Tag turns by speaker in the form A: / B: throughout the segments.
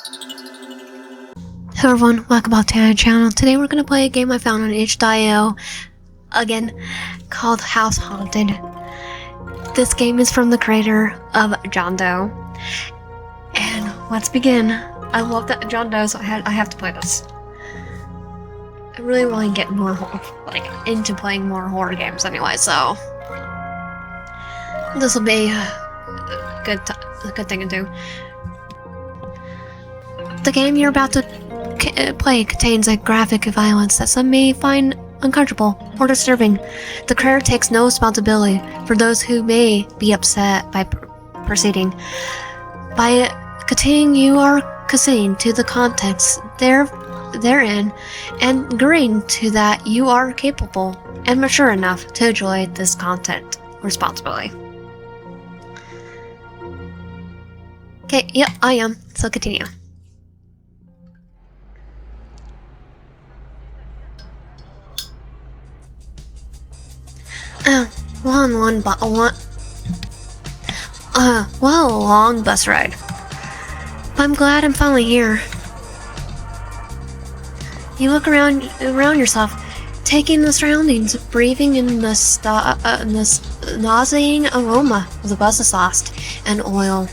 A: Hello everyone, welcome back to our channel. Today we're going to play a game I found on itch.io, again, called House Haunted. This game is from the creator of John Doe. And let's begin. I love that John Doe, so I have to play this. I really want to get more into playing more horror games anyway, so this will be a good thing to do. The game you're about to play contains a graphic violence that some may find uncomfortable or disturbing. The creator takes no responsibility for those who may be upset by proceeding. By continuing, you are consenting to the context therein and agreeing to that you are capable and mature enough to enjoy this content responsibly. Okay, yep, I am, so continue. Well, a long bus ride. But I'm glad I'm finally here. You look around yourself, taking the surroundings, breathing in the nauseating aroma of the bus exhaust and oil.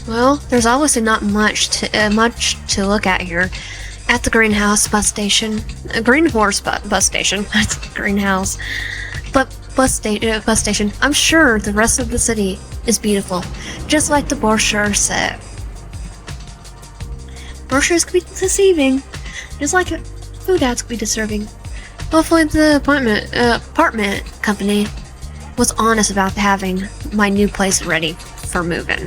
A: Well, there's obviously not much to look at here. At the greenhouse bus station, greenhorse bus station. That's greenhouse. But bus station. I'm sure the rest of the city is beautiful, just like the brochure said. Brochures could be deceiving, just like food ads could be disturbing. Hopefully, the apartment company was honest about having my new place ready for moving.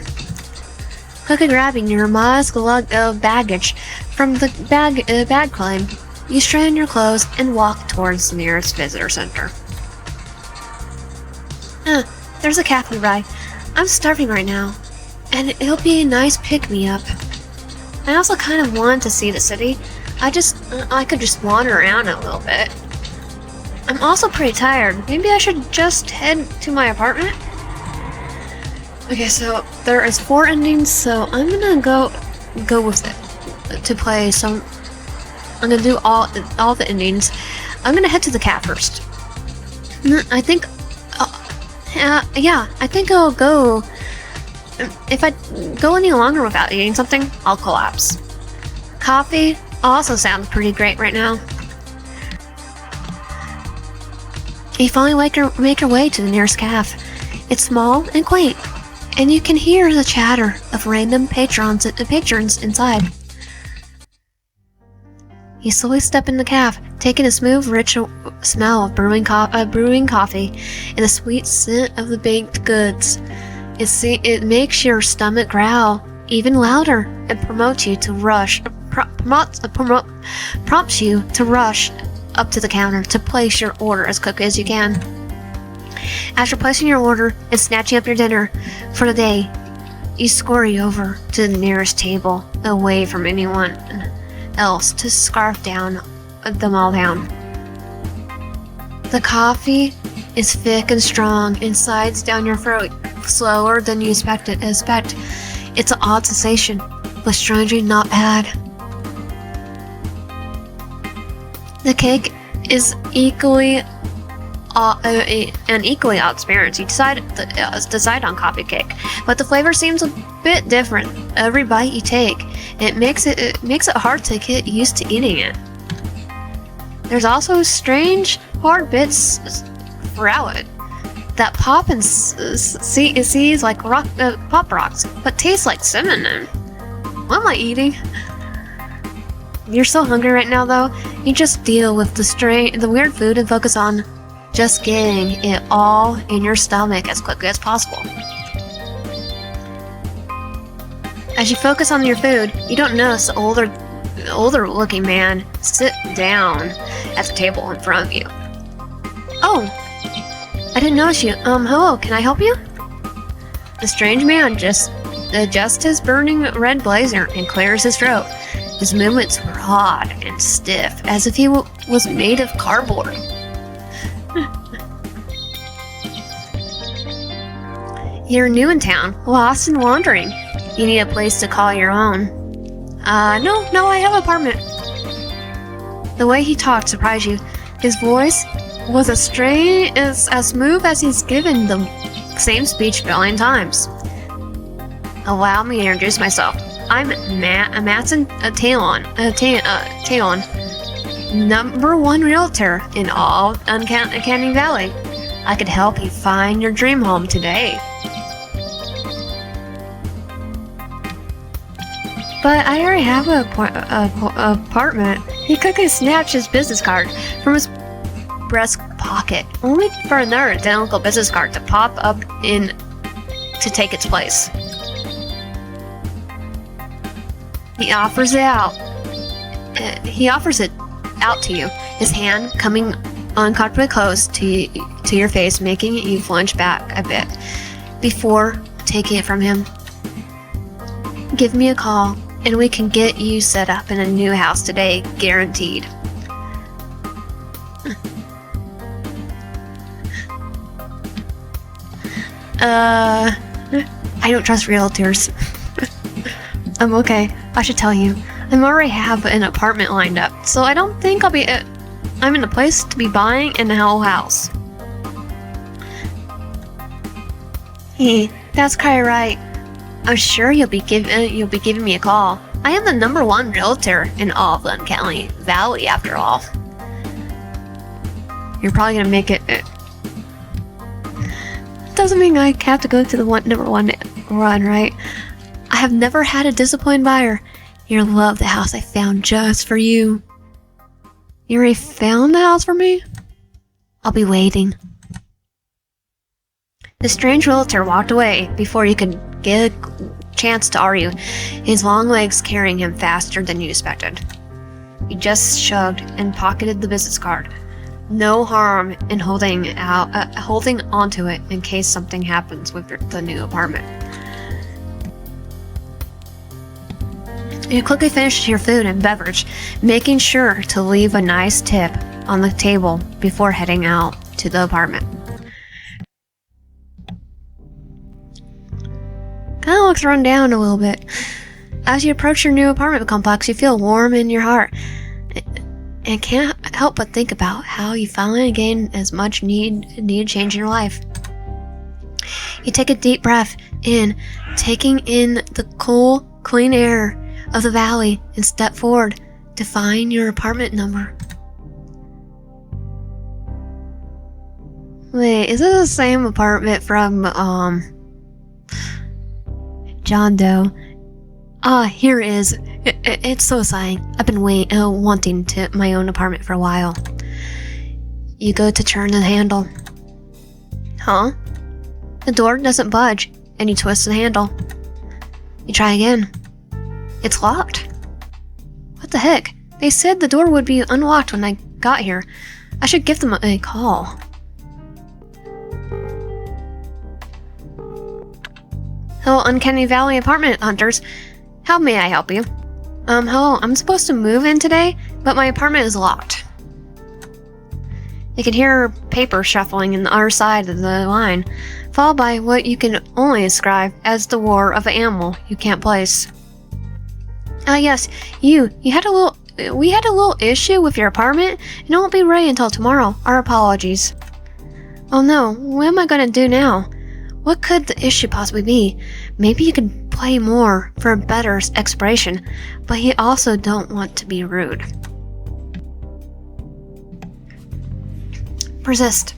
A: Quickly grabbing your modest baggage from the bag claim, you straighten your clothes and walk towards the nearest visitor center. There's a cafe nearby. I'm starving right now, and it'll be a nice pick-me-up. I also kind of want to see the city. I could just wander around a little bit. I'm also pretty tired. Maybe I should just head to my apartment? Okay, so there is 4 endings, so I'm gonna go with it to play some. I'm gonna do all the endings. I'm gonna head to the cat first. I think I'll go. If I go any longer without eating something, I'll collapse. Coffee also sounds pretty great right now. You finally make your way to the nearest cafe. It's small and quaint, and you can hear the chatter of random patrons inside. You slowly step in the cafe, taking a smooth, rich smell of brewing coffee and the sweet scent of the baked goods. It makes your stomach growl even louder and prompts you to rush up to the counter to place your order as quickly as you can. After placing your order and snatching up your dinner for the day, you scurry over to the nearest table, away from anyone else, to scarf them all down. The coffee is thick and strong and slides down your throat slower than you expect. It's an odd sensation, but strangely not bad. The cake is equally an equally odd experience. You decide on coffee cake, but the flavor seems a bit different every bite you take. It makes it hard to get used to eating it. There's also strange hard bits throughout it that pop and seize like pop rocks, but taste like cinnamon. What am I eating? You're so hungry right now, though. You just deal with the weird food and focus on just getting it all in your stomach as quickly as possible. As you focus on your food, you don't notice the older looking man sit down at the table in front of you. Oh, I didn't notice you. Hello, can I help you? The strange man just adjusts his burning red blazer and clears his throat. His movements were odd and stiff, as if he was made of cardboard. You're new in town, lost and wandering. You need a place to call your own. No, I have an apartment. The way he talked surprised you. His voice was as smooth as he's given the same speech a billion times. Allow me to introduce myself. I'm Maison Talon, #1 realtor in all Uncanny Valley. I could help you find your dream home today. But I already have an apartment. He quickly snatched his business card from his breast pocket, only for another identical business card to pop up to take its place. He offers it out to you, his hand coming uncomfortably close to your face, making you flinch back a bit before taking it from him. Give me a call, and we can get you set up in a new house today, guaranteed. I don't trust realtors. I'm okay. I should tell you, I already have an apartment lined up, so I don't think I'm in the place to be buying in the whole house. Hey, that's kinda right. I'm sure you'll be giving me a call. I am the #1 realtor in all of Uncanny Valley, after all. You're probably gonna make it. Doesn't mean I have to go to the #1 run, right? I have never had a disappointed buyer. You'll love the house I found just for you. You already found the house for me? I'll be waiting. The strange realtor walked away before you could get a chance to argue, his long legs carrying him faster than you expected. He just shrugged and pocketed the business card. No harm in holding onto it in case something happens with the new apartment. You quickly finished your food and beverage, making sure to leave a nice tip on the table before heading out to the apartment. Kind of looks run down a little bit. As you approach your new apartment complex, you feel warm in your heart and can't help but think about how you finally gained as much needed change in your life. You take a deep breath in, taking in the cool, clean air of the valley, and step forward to find your apartment number. Wait, is this the same apartment from John Doe? Here it is. It's so exciting. I've been wanting my own apartment for a while. You go to turn the handle. Huh? The door doesn't budge, and you twist the handle. You try again. It's locked. What the heck? They said the door would be unlocked when I got here. I should give them a call. Hello, Uncanny Valley apartment hunters. How may I help you? Hello, I'm supposed to move in today, but my apartment is locked. You can hear paper shuffling in the other side of the line, followed by what you can only describe as the roar of an animal you can't place. Yes, we had a little issue with your apartment, and it won't be ready until tomorrow. Our apologies. Oh no, what am I gonna do now? What could the issue possibly be? Maybe you could play more for a better expiration, but you also don't want to be rude. Persist.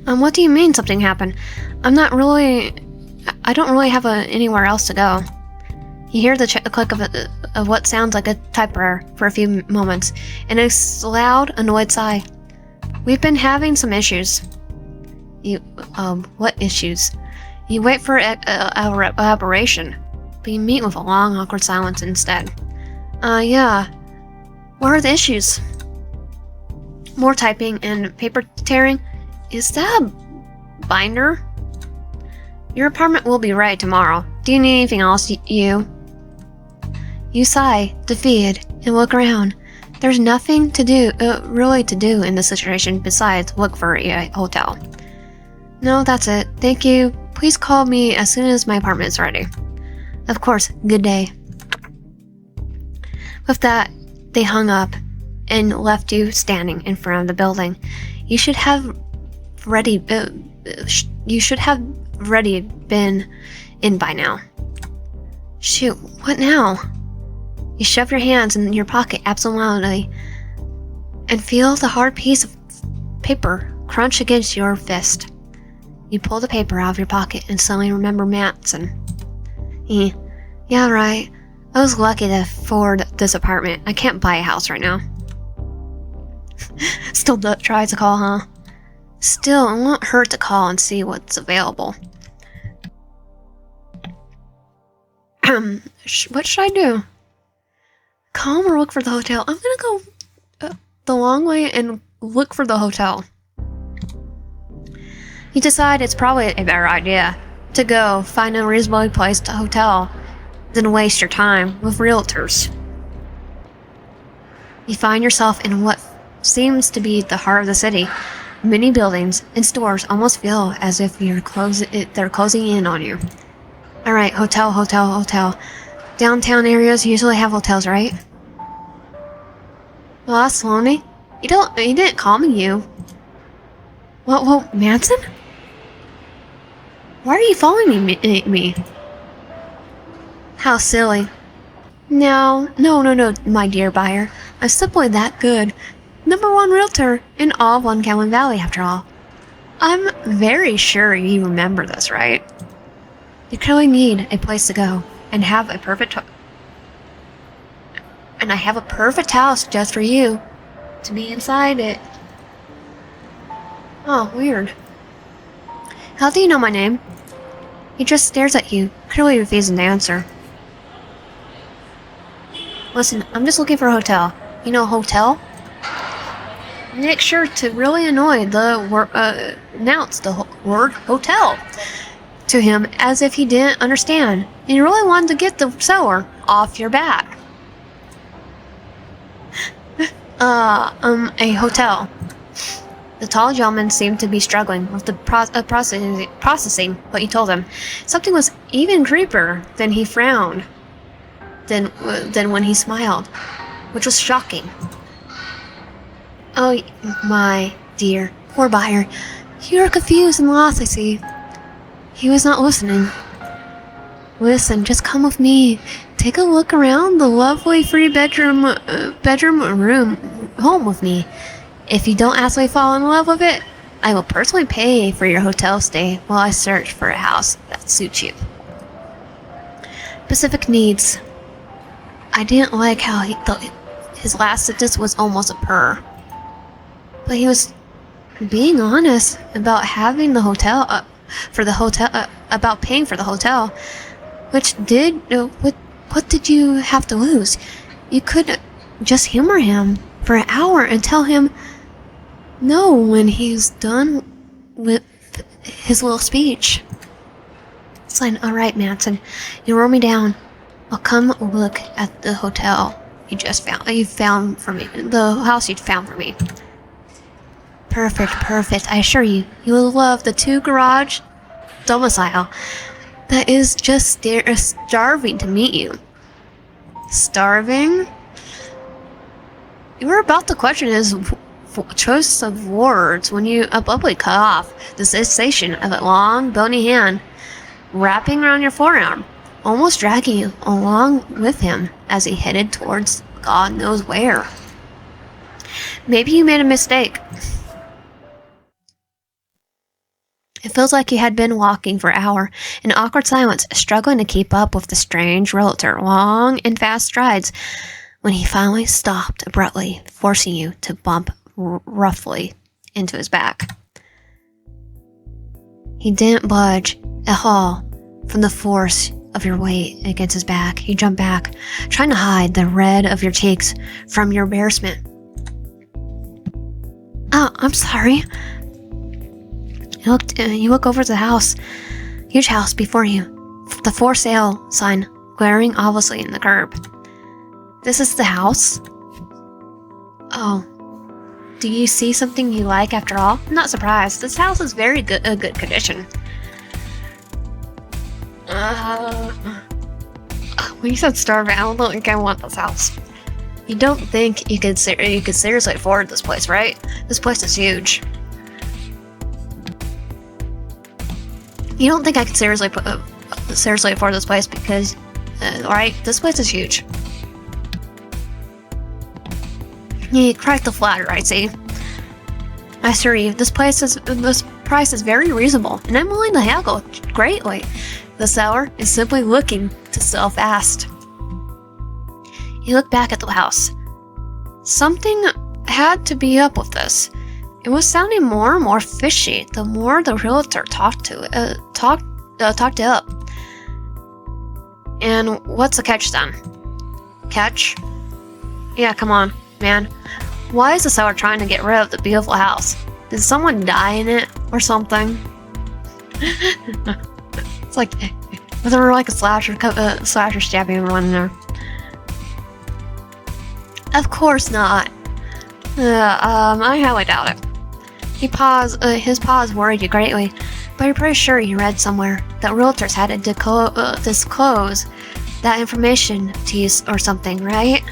A: What do you mean something happened? I don't really have anywhere else to go. You hear the click of what sounds like a typewriter for a few moments, and a loud, annoyed sigh. We've been having some issues. What issues? You wait for elaboration, but you meet with a long, awkward silence instead. Yeah. What are the issues? More typing and paper tearing? Is that a binder? Your apartment will be ready tomorrow. Do you need anything else, you? You sigh, defeated, and look around. There's nothing really to do in this situation besides look for a hotel. No, that's it. Thank you. Please call me as soon as my apartment is ready. Of course. Good day. With that, they hung up and left you standing in front of the building. You should have ready been in by now. Shoot, what now? You shove your hands in your pocket absentmindedly and feel the hard piece of paper crunch against your fist. You pull the paper out of your pocket and suddenly remember Maison. Yeah, right. I was lucky to afford this apartment. I can't buy a house right now. Still try to call, huh? Still, it won't hurt to call and see what's available. What should I do? Call him or look for the hotel? I'm gonna go the long way and look for the hotel. You decide it's probably a better idea to go find a reasonably priced hotel than waste your time with realtors. You find yourself in what seems to be the heart of the city. Many buildings and stores almost feel as if they're closing in on you. Alright, hotel. Downtown areas usually have hotels, right? Well, that's lonely. You didn't call me. What, Maison? Why are you following me? How silly. No, my dear buyer. I'm simply that good. #1 realtor in all of Uncommon Valley, after all. I'm very sure you remember this, right? You clearly need a place to go and have a perfect and I have a perfect house just for you to be inside it. Oh, weird. How do you know my name? He just stares at you, clearly refusing to answer. Listen, I'm just looking for a hotel. You know, hotel? Make sure to really announce the word hotel to him as if he didn't understand, and you really wanted to get the seller off your back. A hotel. The tall gentleman seemed to be struggling with the processing what you told him. Something was even creepier than he frowned, than when he smiled, which was shocking. Oh, my dear, poor buyer. You are confused and lost, I see. He was not listening. Listen, just come with me. Take a look around the lovely bedroom home with me. If you don't actually fall in love with it, I will personally pay for your hotel stay while I search for a house that suits you. Specific needs. I didn't like how his last sentence was almost a purr. But he was being honest about having the hotel about paying for the hotel, which did what did you have to lose? You could just humor him for an hour and tell him no when he's done with his little speech. It's like, all right, Maison, you roll me down. I'll come look at the hotel you found for me, the house you found for me. Perfect. I assure you, you will love the 2-garage domicile that is just starving to meet you. Starving? You were about to question his choice of words when you abruptly cut off the sensation of a long, bony hand wrapping around your forearm, almost dragging you along with him as he headed towards God knows where. Maybe you made a mistake. It feels like you had been walking for an hour in awkward silence, struggling to keep up with the strange realtor, long and fast strides, when he finally stopped abruptly, forcing you to bump roughly into his back. He didn't budge at all from the force of your weight against his back. He jumped back, trying to hide the red of your cheeks from your embarrassment. Oh, I'm sorry. You look over the house, huge house before you, the for sale sign glaring obviously in the curb. This is the house? Oh, do you see something you like after all? I'm not surprised. This house is very good condition. When you said starving, I don't think I want this house. You don't think you could seriously afford this place, right? This place is huge. You don't think I could seriously afford this place because, right? This place is huge. You cracked the flatter, I see. I assure you, this price is very reasonable, and I'm willing to haggle greatly. The seller is simply looking to sell fast. You look back at the house. Something had to be up with this. It was sounding more and more fishy the more the realtor talked it up. And what's the catch then? Catch? Yeah, come on, man. Why is the seller trying to get rid of the beautiful house? Did someone die in it or something? It's like, was there like a slasher stabbing everyone in there? Of course not. I highly doubt it. His pause worried you greatly, but you're pretty sure you read somewhere that realtors had to disclose that information to you or something, right?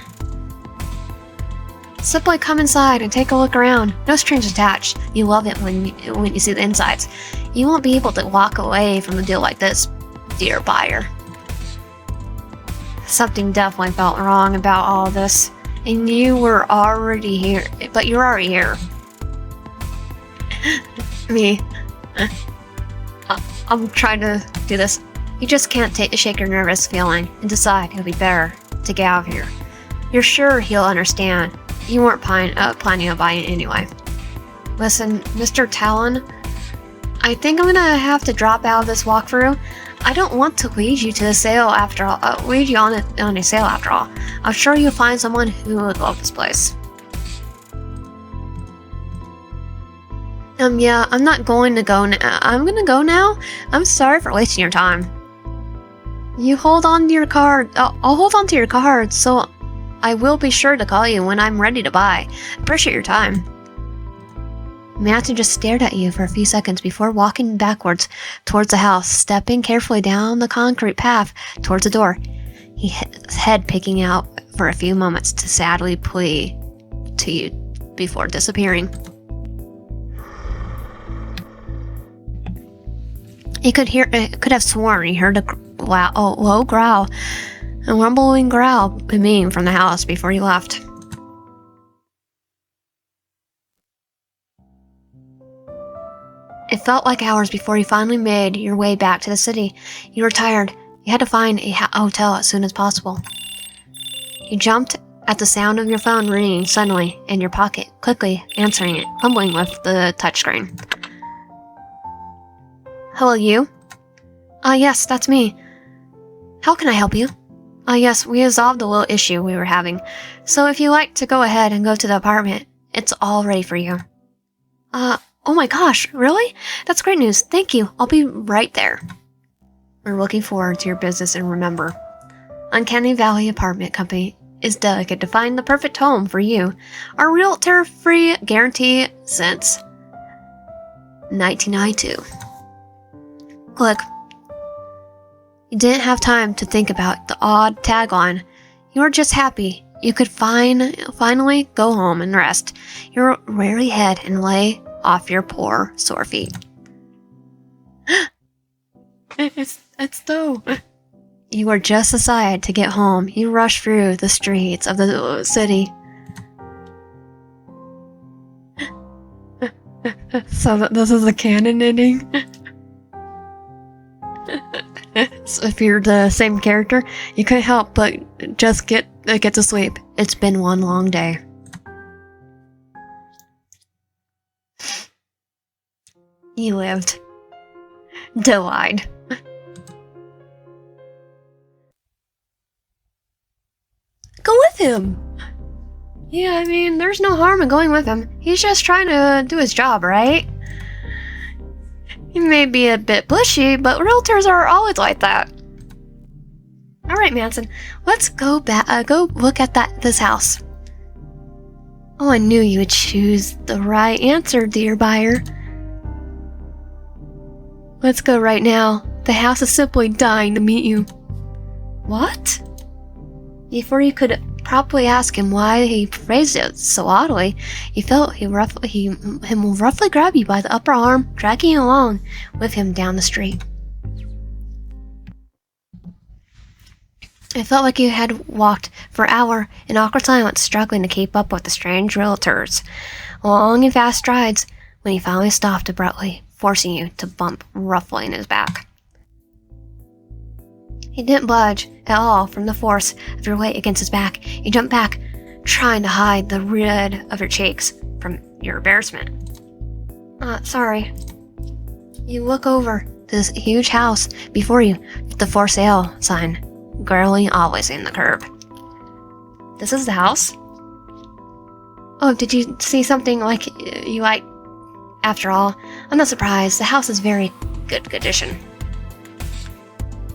A: Simply come inside and take a look around. No strings attached. You love it when you see the insides. You won't be able to walk away from a deal like this, dear buyer. Something definitely felt wrong about all of this, and you were already here. But you're already here. Me. I'm trying to do this. You just can't shake your nervous feeling and decide it'll be better to get out of here. You're sure he'll understand. You weren't planning on buying it anyway. Listen, Mr. Talon, I think I'm gonna have to drop out of this walkthrough. I don't want to lead you to a sale after all. Lead you on a sale after all. I'm sure you'll find someone who would love this place. Yeah, I'm not going to go now. I'm gonna go now. I'm sorry for wasting your time. You hold on to your card. I'll hold on to your card, so I will be sure to call you when I'm ready to buy. Appreciate your time. Manson just stared at you for a few seconds before walking backwards towards the house, stepping carefully down the concrete path towards the door, his head peeking out for a few moments to sadly plead to you before disappearing. He could have sworn he heard a low growl, a rumbling growl emanating from the house before he left. It felt like hours before you finally made your way back to the city. You were tired. You had to find a hotel as soon as possible. You jumped at the sound of your phone ringing suddenly in your pocket, quickly answering it, fumbling with the touchscreen. Hello, you? Yes, that's me. How can I help you? Yes, we resolved the little issue we were having, so if you'd like to go ahead and go to the apartment, it's all ready for you. Oh my gosh, really? That's great news. Thank you. I'll be right there. We're looking forward to your business, and remember, Uncanny Valley Apartment Company is dedicated to find the perfect home for you. Our realtor-free guarantee since 1992. Click. You didn't have time to think about the odd tagline. You were just happy you could finally go home and rest your weary head and lay off your poor sore feet. It's Doe. You were just excited to get home. You rushed through the streets of the city. So this is a canon ending? So if you're the same character, you couldn't help but just get to sleep. It's been one long day. You lived. Delight. Go with him! Yeah, I mean, there's no harm in going with him. He's just trying to do his job, right? He may be a bit bushy, but realtors are always like that. Alright, Manson, let's go look at this house. Oh, I knew you would choose the right answer, dear buyer. Let's go right now. The house is simply dying to meet you. What? Before you could probably ask him why he phrased it so oddly. He felt him roughly grab you by the upper arm, dragging you along with him down the street. It felt like you had walked for an hour in awkward silence, struggling to keep up with the strange realtors. Long and fast strides when he finally stopped abruptly, forcing you to bump roughly in his back. He didn't budge at all from the force of your weight against his back. You jumped back, trying to hide the red of your cheeks from your embarrassment. Sorry. You look over to this huge house before you, with the for sale sign, girly always in the curb. This is the house? Oh, did you see something like you like? After all, I'm not surprised. The house is very good condition.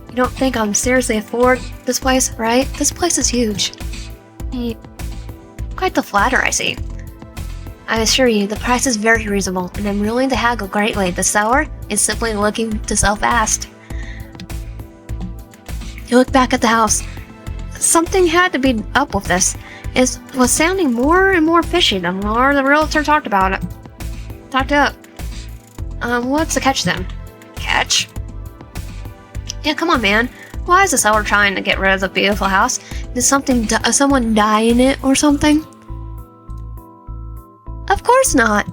A: You don't think I'm seriously afford this place, right? This place is huge. Quite the flatter, I see. I assure you, the price is very reasonable, and I'm willing to haggle greatly. The seller is simply looking to sell fast. You look back at the house. Something had to be up with this. It was sounding more and more fishy the more the realtor talked about it. Talked up. What's the catch then? Catch? Yeah, come on, man. Why is the seller trying to get rid of the beautiful house? Did someone die in it or something? Of course not.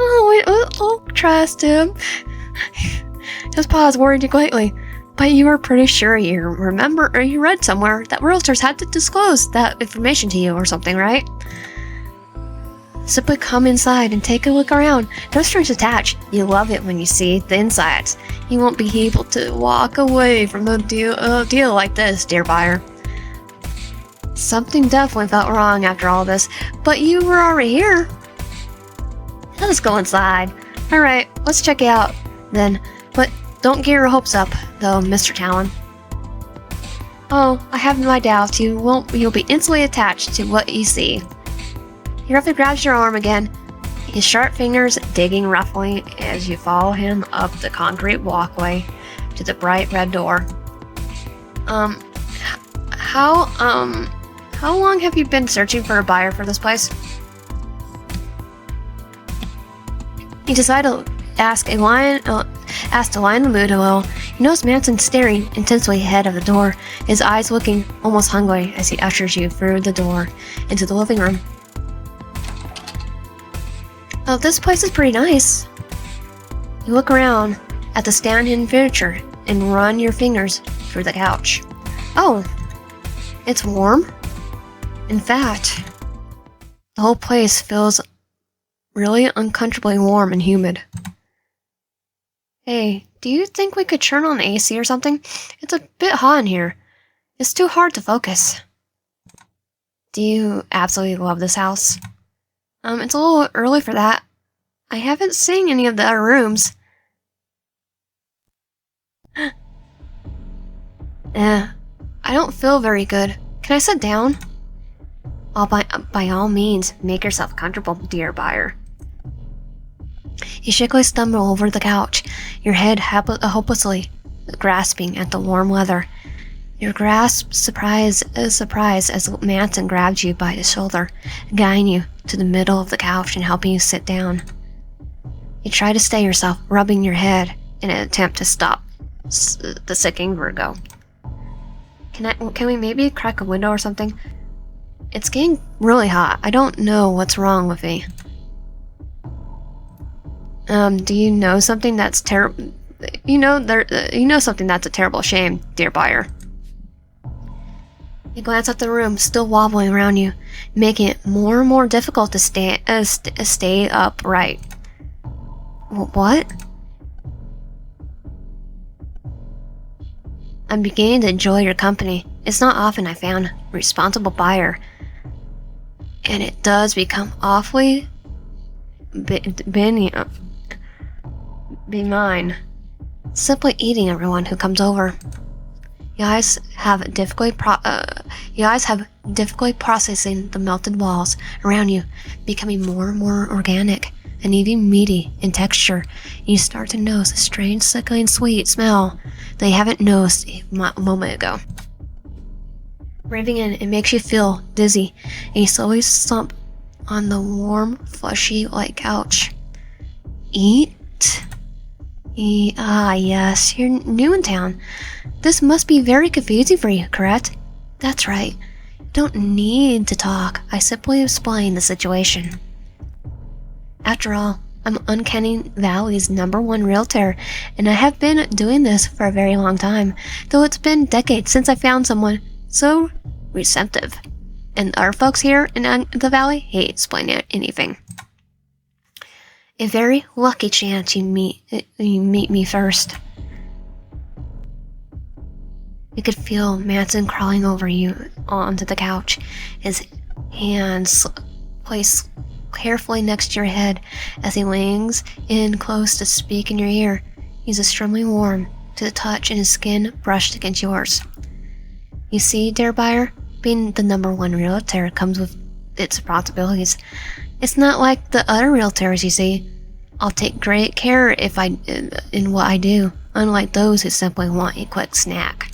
A: Oh, trust him. His paws worried you greatly, but you were pretty sure you remember or you read somewhere that realtors had to disclose that information to you or something, right? Simply come inside and take a look around. No strings attached. You love it when you see the insides. You won't be able to walk away from a deal like this, dear buyer. Something definitely felt wrong after all this, but you were already here. Let's go inside. Alright, let's check it out then. But don't get your hopes up, though, Mr. Talon. Oh, I have my doubts. You'll be instantly attached to what you see. He roughly grabs your arm again, his sharp fingers digging roughly as you follow him up the concrete walkway to the bright red door. How long have you been searching for a buyer for this place? You decide to ask a lion in the mood a little. You notice Manson staring intensely ahead of the door, his eyes looking almost hungry as he ushers you through the door into the living room. Oh, this place is pretty nice. You look around at the stand-in furniture and run your fingers through the couch. Oh, it's warm. In fact, the whole place feels really uncomfortably warm and humid. Hey, do you think we could turn on the AC or something? It's a bit hot in here. It's too hard to focus. Do you absolutely love this house? It's a little early for that. I haven't seen any of the other rooms. I don't feel very good. Can I sit down? Oh, by all means, make yourself comfortable, dear buyer. You shakily stumble over the couch, your head hopelessly grasping at the warm leather. Your grasp surprise as Manson grabs you by the shoulder, guiding you to the middle of the couch and helping you sit down. You try to stay yourself, rubbing your head in an attempt to stop the sickening vertigo. Can we maybe crack a window or something? It's getting really hot. I don't know what's wrong with me. Do you know something that's terrible? You know something that's a terrible shame, dear buyer. You glance at the room, still wobbling around you, making it more and more difficult to stay upright. What? I'm beginning to enjoy your company. It's not often I found a responsible buyer, and it does become awfully benign. Simply eating everyone who comes over. Your eyes have difficulty processing the melted walls around you, becoming more and more organic and even meaty in texture. You start to notice a strange, sickling sweet smell that you haven't noticed a moment ago. Breathing in, it makes you feel dizzy, and you slowly slump on the warm, fleshy white couch. Eat? Yes, you're new in town. This must be very confusing for you, correct? That's right. You don't need to talk. I simply explain the situation. After all, I'm Uncanny Valley's #1 realtor, and I have been doing this for a very long time, though it's been decades since I found someone so receptive. And our folks here in the valley hate explaining anything. A very lucky chance you meet me first. You could feel Maison crawling over you onto the couch, his hands placed carefully next to your head as he leans in close to speak in your ear. He's extremely warm to the touch and his skin brushed against yours. You see, dear buyer, being the #1 realtor comes with its responsibilities. It's not like the other realtors you see. I'll take great care in what I do, unlike those who simply want a quick snack.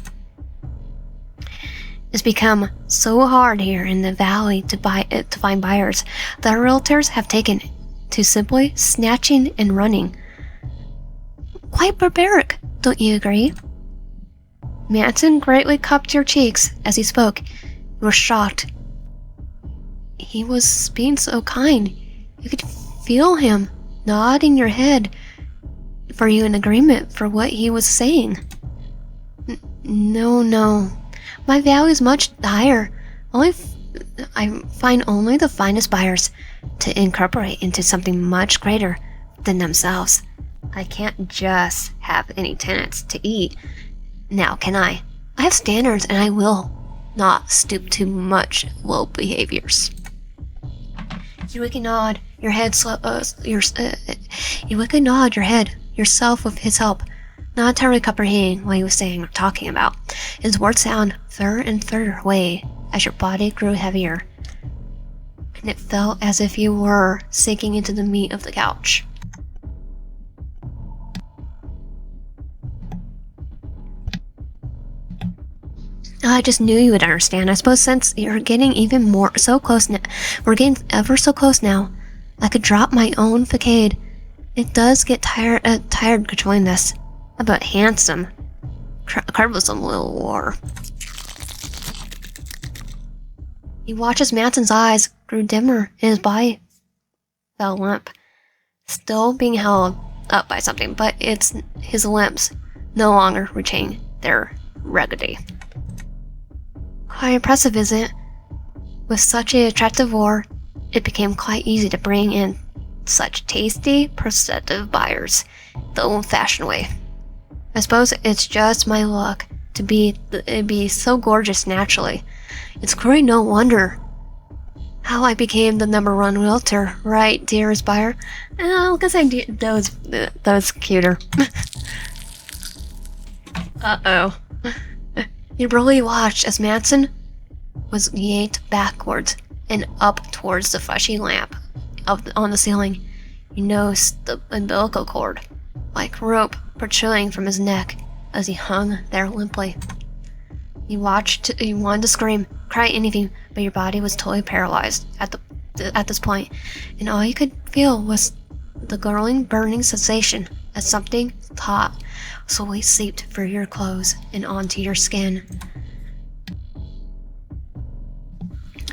A: It's become so hard here in the valley to find buyers that our realtors have taken to simply snatching and running. Quite barbaric, don't you agree? Maison greatly cupped your cheeks as he spoke. You were shocked. He was being so kind. You could feel him nodding your head for you in agreement for what he was saying. No. My value is much higher. I find only the finest buyers to incorporate into something much greater than themselves. I can't just have any tenants to eat. Now, can I? I have standards and I will not stoop to much low behaviors. You wicked nod your head yourself with his help, not entirely comprehending what he was saying or talking about. His words sound further and further away as your body grew heavier, and it felt as if you were sinking into the meat of the couch. I just knew you would understand. I suppose since you're getting even more so close now, we're getting ever so close now. I could drop my own facade. It does get tired controlling this. But handsome, troublesome little war. He watches Matson's eyes grew dimmer and his body fell limp, still being held up by something, but it's his limbs no longer retain their rigidity. Quite impressive, isn't it? With such an attractive war, it became quite easy to bring in such tasty, perceptive buyers the old-fashioned way. I suppose it's just my luck to be so gorgeous naturally. It's quite no wonder how I became the #1 realtor, right, dearest buyer? I guess that was cuter. Uh-oh. You really watched as Maison was yanked backwards and up towards the fleshy lamp on the ceiling. You noticed the umbilical cord, like rope, protruding from his neck as he hung there limply. You wanted to scream, cry anything, but your body was totally paralyzed at this point, and all you could feel was the growing, burning sensation as something hot slowly seeped through your clothes and onto your skin.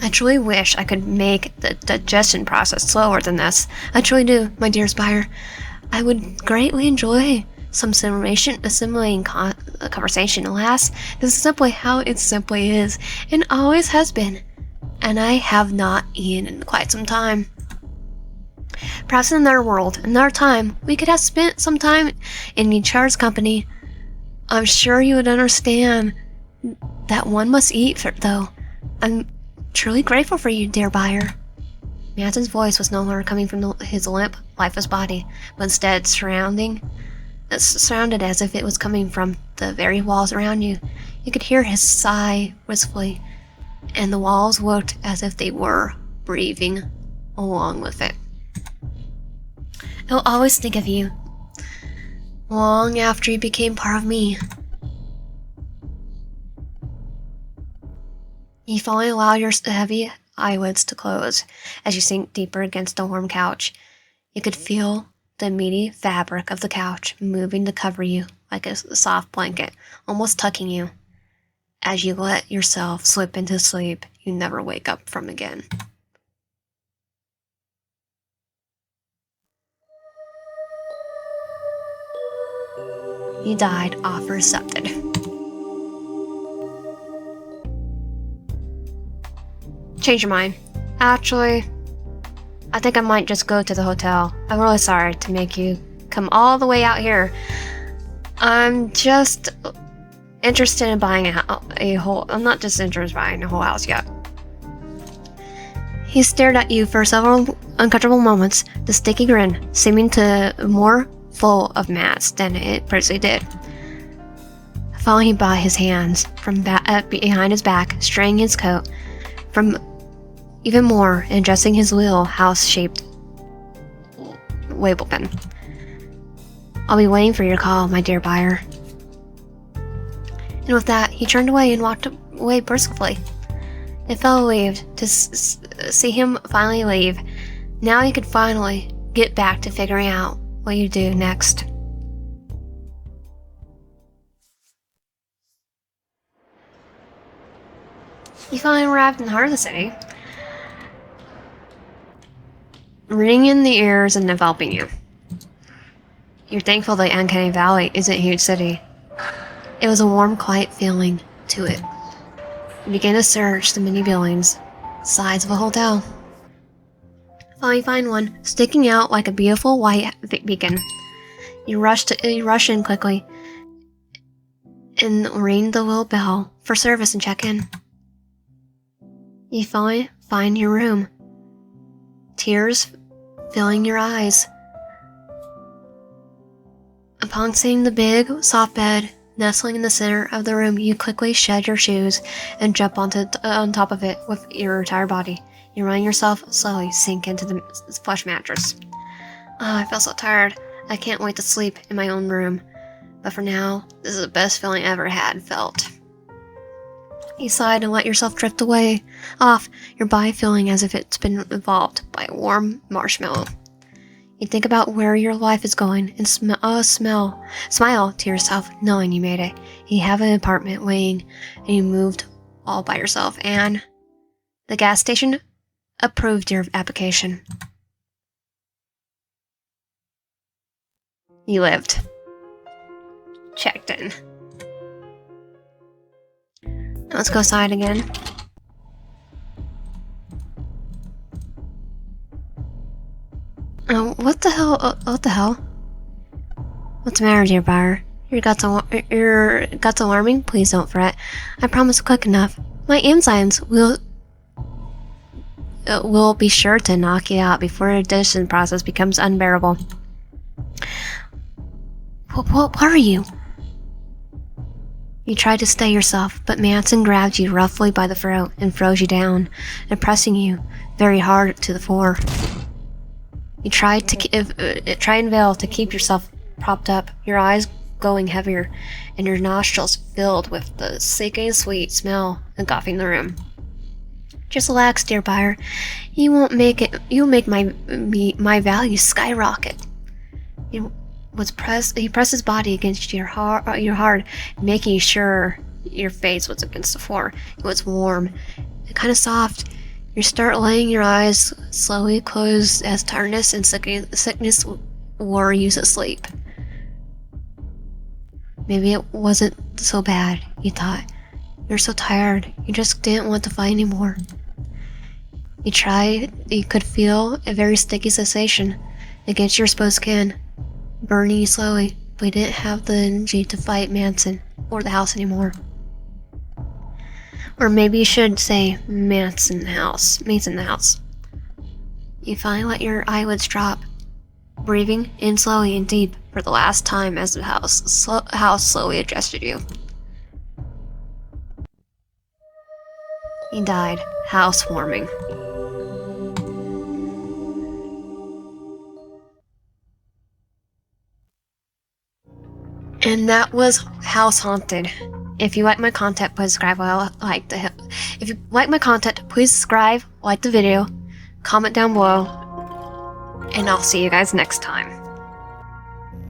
A: I truly wish I could make the digestion process slower than this. I truly do, my dearest buyer. I would greatly enjoy some assimilating conversation. Alas, this is simply how it simply is, and always has been, and I have not eaten in quite some time. Perhaps in another world, another time, we could have spent some time in each other's company. I'm sure you would understand that one must eat, though. I'm truly grateful for you, dear buyer. Matson's voice was no longer coming from his limp, lifeless body, but instead surrounded as if it was coming from the very walls around you. You could hear his sigh wistfully, and the walls looked as if they were breathing along with it. I'll always think of you, long after you became part of me. You finally allow your heavy eyelids to close as you sink deeper against the warm couch. You could feel the meaty fabric of the couch moving to cover you like a soft blanket, almost tucking you. As you let yourself slip into sleep you never wake up from again. You died, offer accepted. Change your mind. Actually, I think I might just go to the hotel. I'm really sorry to make you come all the way out here. I'm just interested in buying a whole... I'm not just interested in buying a whole house yet. He stared at you for several uncomfortable moments, the sticky grin seeming to more full of mats than it previously did. Finally, he brought his hands from behind his back, straining his coat from even more and adjusting his little house-shaped label pen. I'll be waiting for your call, my dear buyer. And with that, he turned away and walked away briskly. It felt relieved to see him finally leave. Now he could finally get back to figuring out what you do next. You finally arrived in the heart of the city, ringing in the ears and enveloping you. You're thankful the Uncanny Valley isn't a huge city. It was a warm, quiet feeling to it. You began to search the many buildings, sides of a hotel. Finally find one sticking out like a beautiful white beacon. You rush in quickly and ring the little bell for service and check in. You finally find your room. Tears filling your eyes. Upon seeing the big, soft bed nestling in the center of the room, you quickly shed your shoes and jump on top of it with your entire body. You run yourself slowly sink into the plush mattress. Oh, I feel so tired. I can't wait to sleep in my own room. But for now, this is the best feeling I ever felt. You sighed and let yourself drift away, off, your body feeling as if it's been enveloped by a warm marshmallow. You think about where your life is going and smile to yourself knowing you made it. You have an apartment waiting and you moved all by yourself, and the gas station approved your application. You lived. Checked in. Let's go outside again. What the hell? What the hell? What's the matter, dear buyer? Your guts alarming? Please don't fret. I promise quick enough. My enzymes will be sure to knock you out before the digestion process becomes unbearable. What are you? You tried to stay yourself, but Manson grabbed you roughly by the throat and froze you down, and pressing you very hard to the floor. You tried and failed to keep yourself propped up, your eyes going heavier, and your nostrils filled with the sickening sweet smell engulfing the room. Just relax, dear buyer. You'll make my value skyrocket. He pressed his body against your heart, making sure your face was against the floor. It was warm and kind of soft. You start letting your eyes slowly close as tiredness and sickness wore you to sleep. Maybe it wasn't so bad, you thought. You're so tired, you just didn't want to fight anymore. You could feel a very sticky sensation against your exposed skin, burning you slowly, but you didn't have the energy to fight Manson or the house anymore. Or maybe you should say Manson the house. You finally let your eyelids drop, breathing in slowly and deep for the last time as the house slowly adjusted you. He died, housewarming. And that was House Haunted If you like my content, please subscribe. If you like my content, please subscribe, like the video, comment down below, and I'll see you guys next time.